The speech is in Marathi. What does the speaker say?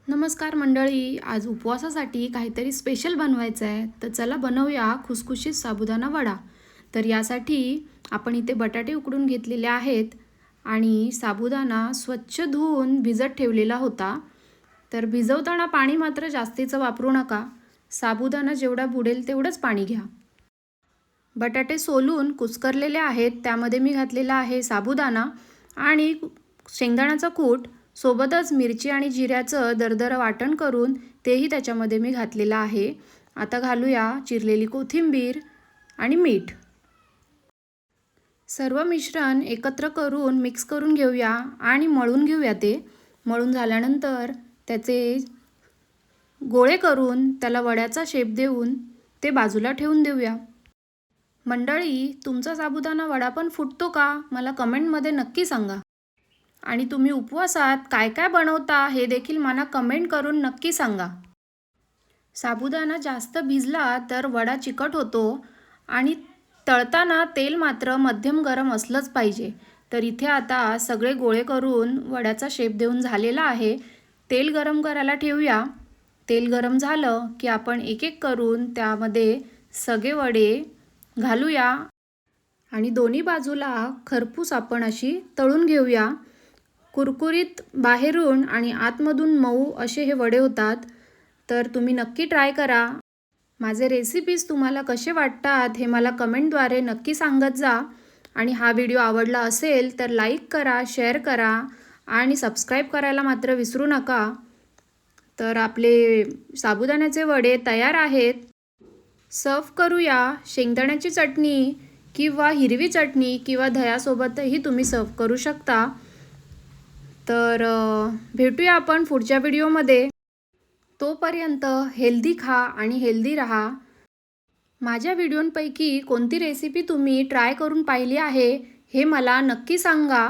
नमस्कार मंडळी, आज उपवासासाठी काहीतरी स्पेशल बनवायचं आहे. तर चला बनवूया खुसखुशीत साबुदाणा वडा. तर यासाठी आपण इथे बटाटे उकडून घेतलेले आहेत आणि साबुदाणा स्वच्छ धुवून भिजत ठेवलेला होता. तर भिजवताना पाणी मात्र जास्तीचं वापरू नका. साबुदाणा जेवढा बुडेल तेवढंच पाणी घ्या. बटाटे सोलून कुस्करलेले आहेत, त्यामध्ये मी घातलेला आहे साबुदाणा आणि शेंगदाण्याचा कूट, सोबतच मिरची आणि जिऱ्याचं दरदरं वाटण करून तेही त्याच्यामध्ये मी घातलेलं आहे. आता घालूया चिरलेली कोथिंबीर आणि मीठ. सर्व मिश्रण एकत्र करून मिक्स करून घेऊया आणि मळून घेऊया. मळून झाल्यानंतर त्याचे गोळे करून त्याला वड्याचा शेप देऊन ते बाजूला ठेवून देऊया. मंडळी, तुमचा साबुदाणा वडा पण फुटतो का? मला कमेंटमध्ये नक्की सांगा. आणि तुम्ही उपवासात काय काय बनवता हे देखील मला कमेंट करून नक्की सांगा. साबुदाणा जास्त भिजला तर वडा चिकट होतो आणि तळताना तेल मात्र मध्यम गरम असलंच पाहिजे. तर इथे आता सगळे गोळे करून वड्याचा शेप देऊन झालेला आहे. तेल गरम करायला ठेवूया. तेल गरम झालं की आपण एक एक करून त्यामध्ये सगळे वडे घालूया आणि दोन्ही बाजूला खरपूस आपण अशी तळून घेऊया. कुरकुरीत बाहेरून आणि आतमधून मऊ असे हे वडे होतात. तर तुम्ही नक्की ट्राय करा. माझे रेसिपीज तुम्हाला कसे वाटतात हे मला कमेंटद्वारे नक्की सांगत जा. आणि हा व्हिडिओ आवडला असेल तर लाईक करा, शेअर करा आणि सबस्क्राईब करायला मात्र विसरू नका. तर आपले साबुदाण्याचे वडे तयार आहेत. सर्व करूया. शेंगदाण्याची चटणी किंवा हिरवी चटणी किंवा दह्यासोबतही तुम्ही सर्व करू शकता. तर भेटूया आपण पुढच्या व्हिडिओमध्ये. तोपर्यंत हेल्दी खा आणि हेल्दी राहा. माझ्या व्हिडिओंपैकी कोणती रेसिपी तुम्ही ट्राय करून पाहिली आहे हे मला नक्की सांगा.